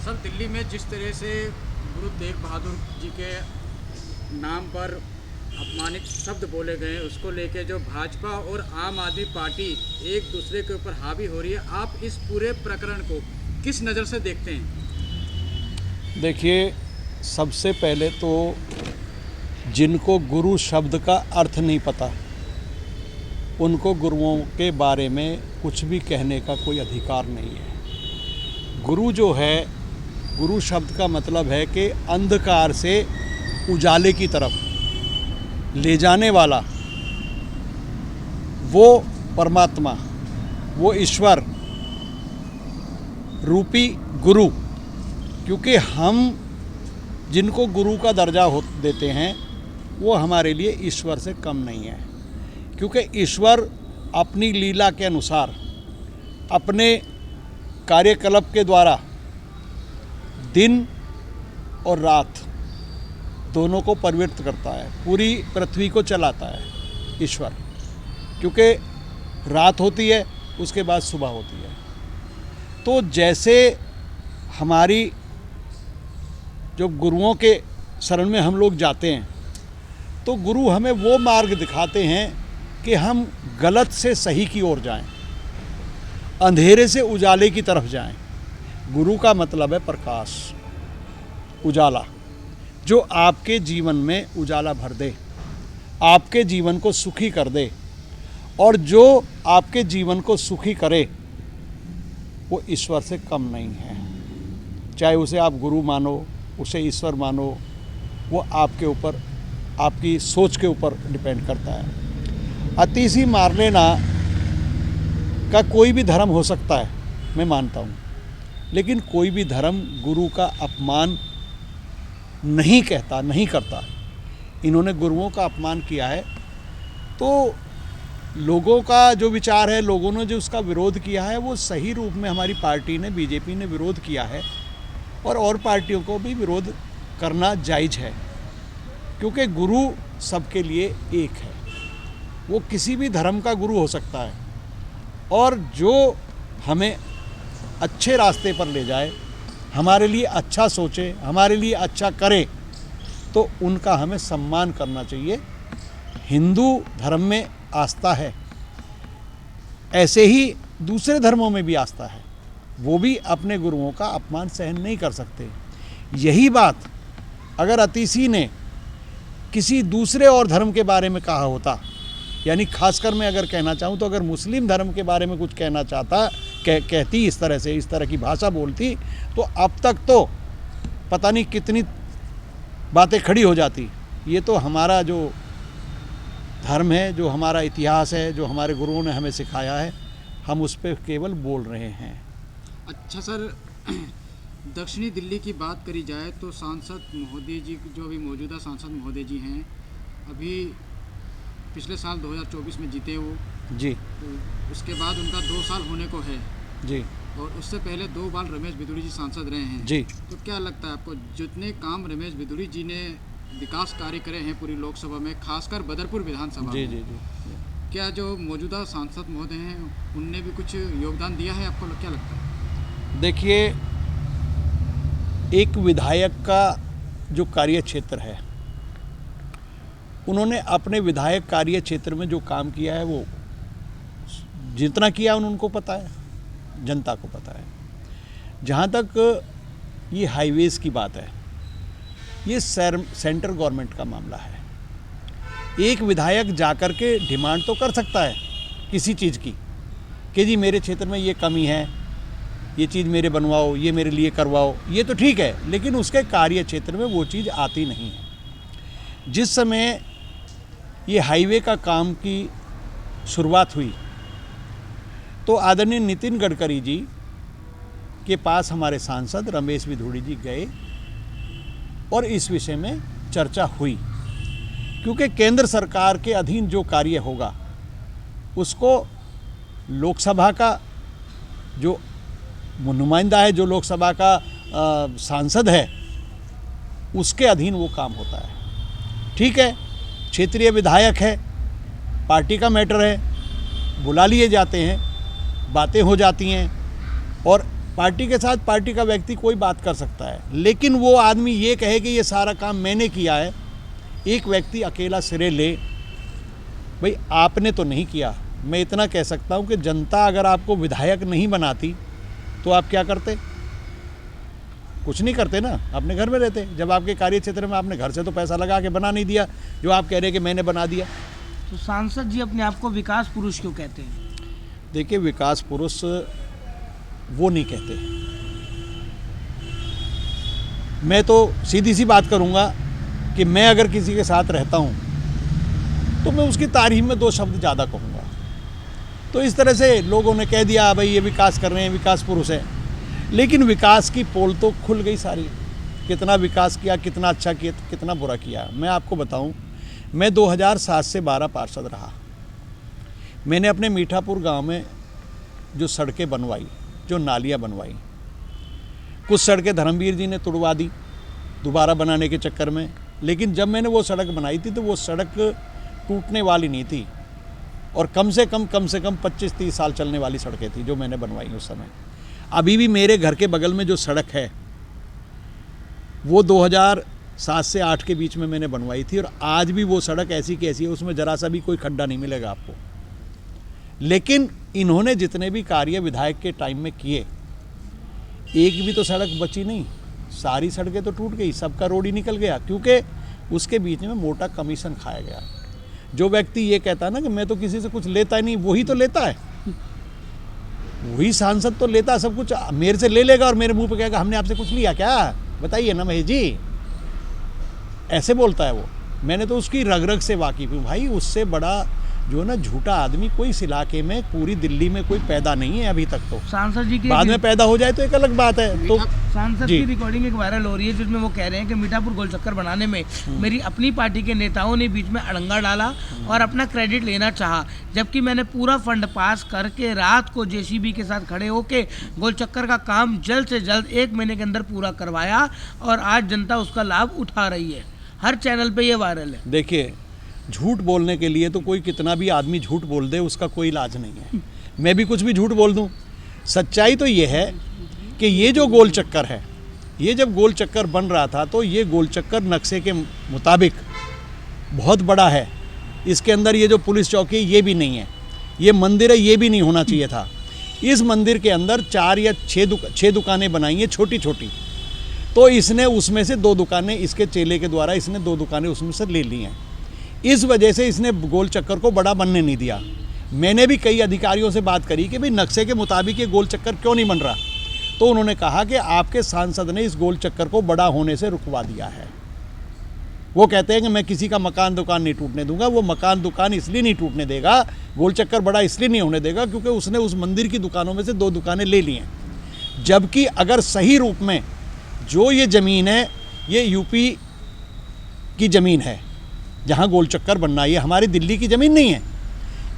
Sir, Delhi में जिस तरह से गुरु तेग बहादुर जी के नाम पर अपमानित शब्द बोले गए, उसको लेके जो भाजपा और आम आदमी पार्टी एक दूसरे के ऊपर हावी हो रही है, आप इस पूरे प्रकरण को किस नज़र से देखते हैं? देखिए, सबसे पहले तो जिनको गुरु शब्द का अर्थ नहीं पता, उनको गुरुओं के बारे में कुछ भी कहने का कोई अधिकार नहीं है। गुरु जो है, गुरु शब्द का मतलब है कि अंधकार से उजाले की तरफ ले जाने वाला, वो परमात्मा, वो ईश्वर रूपी गुरु। क्योंकि हम जिनको गुरु का दर्जा देते हैं, वो हमारे लिए ईश्वर से कम नहीं है। क्योंकि ईश्वर अपनी लीला के अनुसार अपने कार्यकलाप के द्वारा दिन और रात दोनों को परिवर्तित करता है, पूरी पृथ्वी को चलाता है ईश्वर। क्योंकि रात होती है, उसके बाद सुबह होती है। तो जैसे हमारी जो गुरुओं के शरण में हम लोग जाते हैं, तो गुरु हमें वो मार्ग दिखाते हैं कि हम गलत से सही की ओर जाएं, अंधेरे से उजाले की तरफ जाएं। गुरु का मतलब है प्रकाश, उजाला, जो आपके जीवन में उजाला भर दे, आपके जीवन को सुखी कर दे। और जो आपके जीवन को सुखी करे, वो ईश्वर से कम नहीं है। चाहे उसे आप गुरु मानो, उसे ईश्वर मानो, वो आपके ऊपर, आपकी सोच के ऊपर डिपेंड करता है। अतिशी मार लेना का कोई भी धर्म हो सकता है, मैं मानता हूँ, लेकिन कोई भी धर्म गुरु का अपमान नहीं कहता, नहीं करता। इन्होंने गुरुओं का अपमान किया है, तो लोगों का जो विचार है, लोगों ने जो उसका विरोध किया है, वो सही रूप में हमारी पार्टी ने, बीजेपी ने विरोध किया है। और पार्टियों को भी विरोध करना जायज़ है, क्योंकि गुरु सबके लिए एक है। वो किसी भी धर्म का गुरु हो सकता है, और जो हमें अच्छे रास्ते पर ले जाए, हमारे लिए अच्छा सोचे, हमारे लिए अच्छा करे, तो उनका हमें सम्मान करना चाहिए। हिंदू धर्म में आस्था है, ऐसे ही दूसरे धर्मों में भी आस्था है। वो भी अपने गुरुओं का अपमान सहन नहीं कर सकते। यही बात अगर अतिशी ने किसी दूसरे और धर्म के बारे में कहा होता, यानी खासकर मैं अगर कहना चाहूँ तो अगर मुस्लिम धर्म के बारे में कुछ कहना चाहता, कहती इस तरह से, इस तरह की भाषा बोलती, तो अब तक तो पता नहीं कितनी बातें खड़ी हो जाती। ये तो हमारा जो धर्म है, जो हमारा इतिहास है, जो हमारे गुरुओं ने हमें सिखाया है, हम उस पर केवल बोल रहे हैं। अच्छा सर, दक्षिणी दिल्ली की बात करी जाए तो सांसद महोदय जी, जो अभी मौजूदा सांसद महोदय जी हैं, अभी पिछले साल 2024 में जीते वो जी। तो उसके बाद उनका 2 साल होने को है जी। और उससे पहले 2 बार रमेश बिधूड़ी जी सांसद रहे हैं जी। तो क्या लगता है आपको, जितने काम रमेश बिधूड़ी जी ने विकास कार्य करे हैं पूरी लोकसभा में, खासकर बदरपुर विधानसभा जी। में, जी। जी। क्या जो मौजूदा सांसद महोदय हैं उनने भी कुछ योगदान दिया है? आपको क्या लगता है? देखिए, एक विधायक का जो कार्य क्षेत्र है, उन्होंने अपने विधायक कार्य क्षेत्र में जो काम किया है, वो जितना किया उनको पता है, जनता को पता है। जहाँ तक ये हाईवेज़ की बात है, ये सेंट्रल गवर्नमेंट का मामला है। एक विधायक जाकर के डिमांड तो कर सकता है किसी चीज़ की, कि जी मेरे क्षेत्र में ये कमी है, ये चीज़ मेरे बनवाओ, ये मेरे लिए करवाओ, ये तो ठीक है, लेकिन उसके कार्य क्षेत्र में वो चीज़ आती नहीं है। जिस समय ये हाईवे का काम की शुरुआत हुई, तो आदरणीय नितिन गडकरी जी के पास हमारे सांसद रमेश बिधूड़ी जी गए और इस विषय में चर्चा हुई। क्योंकि केंद्र सरकार के अधीन जो कार्य होगा, उसको लोकसभा का जो नुमाइंदा है, जो लोकसभा का सांसद है, उसके अधीन वो काम होता है। ठीक है, क्षेत्रीय विधायक है, पार्टी का मैटर है, बुला लिए जाते हैं, बातें हो जाती हैं और पार्टी के साथ पार्टी का व्यक्ति कोई बात कर सकता है, लेकिन वो आदमी ये कहे कि ये सारा काम मैंने किया है, एक व्यक्ति अकेला श्रेय ले, भाई आपने तो नहीं किया। मैं इतना कह सकता हूँ कि जनता अगर आपको विधायक नहीं बनाती तो आप क्या करते? कुछ नहीं करते ना, अपने घर में रहते। जब आपके कार्य क्षेत्र में आपने घर से तो पैसा लगा के बना नहीं दिया जो आप कह रहे हैं कि मैंने बना दिया। तो सांसद जी अपने आप को विकास पुरुष क्यों कहते हैं? देखिए, विकास पुरुष वो नहीं कहते। मैं तो सीधी सी बात करूंगा कि मैं अगर किसी के साथ रहता हूं तो मैं उसकी तारीफ में 2 शब्द ज़्यादा कहूँगा। तो इस तरह से लोगों ने कह दिया भाई ये विकास कर रहे हैं, विकास पुरुष है। लेकिन विकास की पोल तो खुल गई सारी, कितना विकास किया, कितना अच्छा किया, कितना बुरा किया। मैं आपको बताऊं, मैं 2007 से 12 पार्षद रहा। मैंने अपने मीठापुर गांव में जो सड़कें बनवाई, जो नालियां बनवाई, कुछ सड़कें धर्मवीर जी ने तुड़वा दी दोबारा बनाने के चक्कर में। लेकिन जब मैंने वो सड़क बनाई थी तो वो सड़क टूटने वाली नहीं थी, और कम से कम 25-30 साल चलने वाली सड़कें थी जो मैंने बनवाई उस समय। अभी भी मेरे घर के बगल में जो सड़क है वो 2007 से 8 के बीच में मैंने बनवाई थी, और आज भी वो सड़क ऐसी की ऐसी है, उसमें ज़रा सा भी कोई खड्डा नहीं मिलेगा आपको। लेकिन इन्होंने जितने भी कार्य विधायक के टाइम में किए, एक भी तो सड़क बची नहीं, सारी सड़कें तो टूट गई, सबका रोड ही निकल गया, क्योंकि उसके बीच में मोटा कमीशन खाया गया। जो व्यक्ति ये कहता है ना कि मैं तो किसी से कुछ लेता ही नहीं, वही तो लेता है, वही सांसद तो लेता है सब कुछ, मेरे से ले लेगा और मेरे मुंह पे कहेगा हमने आपसे कुछ लिया क्या, बताइए ना महेश जी, ऐसे बोलता है वो। मैंने तो उसकी रग रग से वाकिफ हूँ भाई। उससे बड़ा जो ना झूठा आदमी कोई इस इलाके में, पूरी दिल्ली में कोई पैदा नहीं है अभी तक। तो सांसद जी की बाद में पैदा हो जाए तो एक अलग बात है। तो सांसद की रिकॉर्डिंग एक वायरल हो रही है जिसमें वो कह रहे हैं कि मीठापुर गोल चक्कर बनाने में मेरी अपनी पार्टी के नेताओं ने बीच में अड़ंगा डाला और अपना क्रेडिट लेना चाहा, जबकि मैंने पूरा फंड पास करके रात को जेसीबी के साथ खड़े होके गोल चक्कर का काम जल्द से जल्द 1 महीने के अंदर पूरा करवाया, और आज जनता उसका लाभ उठा रही है। हर चैनल पे ये वायरल है। देखिए, झूठ बोलने के लिए तो कोई कितना भी आदमी झूठ बोल दे, उसका कोई इलाज नहीं है। मैं भी कुछ भी झूठ बोल दूं। सच्चाई तो ये है कि ये जो गोल चक्कर है, ये जब गोल चक्कर बन रहा था तो ये गोल चक्कर नक्शे के मुताबिक बहुत बड़ा है। इसके अंदर ये जो पुलिस चौकी ये भी नहीं है, ये मंदिर है ये भी नहीं होना चाहिए था। इस मंदिर के अंदर 4 या 6 दुकानें बनाई हैं छोटी छोटी, तो इसने उसमें से 2 दुकानें, इसके चेले के द्वारा इसने 2 दुकानें उसमें से ले ली हैं। इस वजह से इसने गोल चक्कर को बड़ा बनने नहीं दिया। मैंने भी कई अधिकारियों से बात करी कि भाई नक्शे के मुताबिक ये गोल चक्कर क्यों नहीं बन रहा, तो उन्होंने कहा कि आपके सांसद ने इस गोल चक्कर को बड़ा होने से रुकवा दिया है। वो कहते हैं कि मैं किसी का मकान दुकान नहीं टूटने दूंगा। वो मकान दुकान इसलिए नहीं टूटने देगा, गोल चक्कर बड़ा इसलिए नहीं होने देगा क्योंकि उसने उस मंदिर की दुकानों में से 2 दुकानें ले ली हैं। जबकि अगर सही रूप में जो ये ज़मीन है, ये यूपी की ज़मीन है जहाँ गोल चक्कर बनना है, ये हमारी दिल्ली की ज़मीन नहीं है।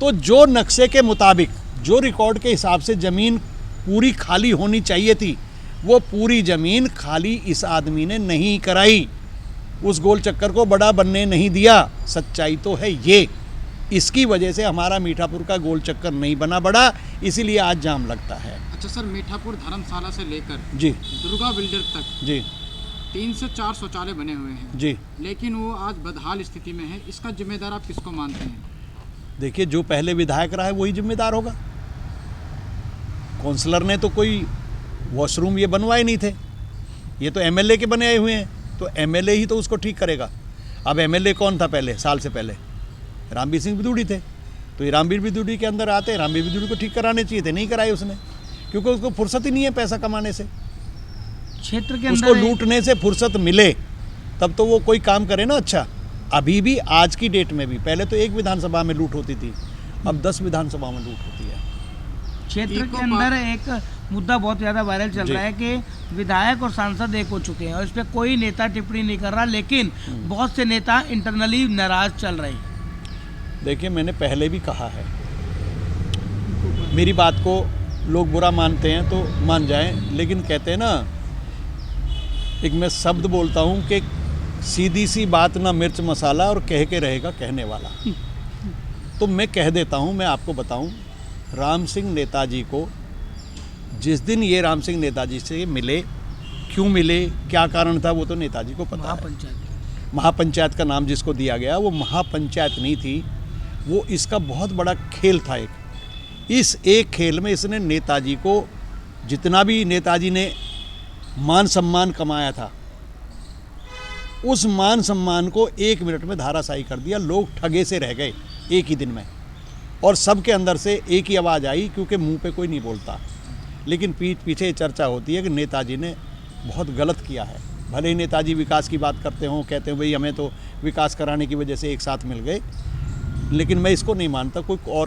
तो जो नक्शे के मुताबिक, जो रिकॉर्ड के हिसाब से ज़मीन पूरी खाली होनी चाहिए थी, वो पूरी ज़मीन खाली इस आदमी ने नहीं कराई, उस गोल चक्कर को बड़ा बनने नहीं दिया। सच्चाई तो है ये। इसकी वजह से हमारा मीठापुर का गोल चक्कर नहीं बना बड़ा, इसीलिए आज जाम लगता है। अच्छा सर, मीठापुर धर्मशाला से लेकर जी दुर्गा बिल्डर तक जी 3 से 4 शौचालय बने हुए हैं जी, लेकिन वो आज बदहाल स्थिति में है। इसका जिम्मेदार आप किसको मानते हैं? देखिए, जो पहले विधायक रहा है वही जिम्मेदार होगा। काउंसलर ने तो कोई वॉशरूम ये बनवाए नहीं थे, ये तो एमएलए के बने आए हुए हैं, तो एमएलए ही तो उसको ठीक करेगा। अब एमएलए कौन था पहले, साल से पहले रामवीर सिंह बिदूड़ी थे, तो ये रामवीर बिदूड़ी के अंदर आते, रामवीर बिदूड़ी को ठीक कराने चाहिए थे, नहीं कराए उसने, क्योंकि उसको फुर्सत ही नहीं है पैसा कमाने से। क्षेत्र के उसको अंदर लूटने से फुर्सत मिले तब तो वो कोई काम करे ना। अच्छा, अभी भी आज की डेट में भी, पहले तो 1 विधानसभा में लूट होती थी, अब 10 विधानसभा में लूट होती है। क्षेत्र के अंदर एक मुद्दा बहुत ज़्यादा वायरल चल रहा है कि विधायक और सांसद एक हो चुके हैं और इस पर कोई नेता टिप्पणी नहीं कर रहा, लेकिन बहुत से नेता इंटरनली नाराज चल रहे हैं। देखिए, मैंने पहले भी कहा है, मेरी बात को लोग बुरा मानते हैं तो मान जाएं, लेकिन कहते हैं ना, एक मैं शब्द बोलता हूँ कि सीधी सी बात ना मिर्च मसाला और कह के रहेगा कहने वाला। तो मैं कह देता हूँ, मैं आपको बताऊँ, राम सिंह नेताजी को जिस दिन ये राम सिंह नेताजी से मिले, क्यों मिले, क्या कारण था, वो तो नेताजी को पता है। महापंचायत महापंचायत का नाम जिसको दिया गया वो महापंचायत नहीं थी, वो इसका बहुत बड़ा खेल था एक। इस एक खेल में इसने नेताजी को, जितना भी नेताजी ने मान सम्मान कमाया था, उस मान सम्मान को 1 मिनट में धाराशाही कर दिया। लोग ठगे से रह गए एक ही दिन में, और सबके अंदर से एक ही आवाज़ आई, क्योंकि मुंह पे कोई नहीं बोलता, लेकिन पीठ पीछे चर्चा होती है कि नेताजी ने बहुत गलत किया है। भले ही नेताजी विकास की बात करते हों, कहते हैं भाई हमें तो विकास कराने की वजह से एक साथ मिल गए, लेकिन मैं इसको नहीं मानता कोई और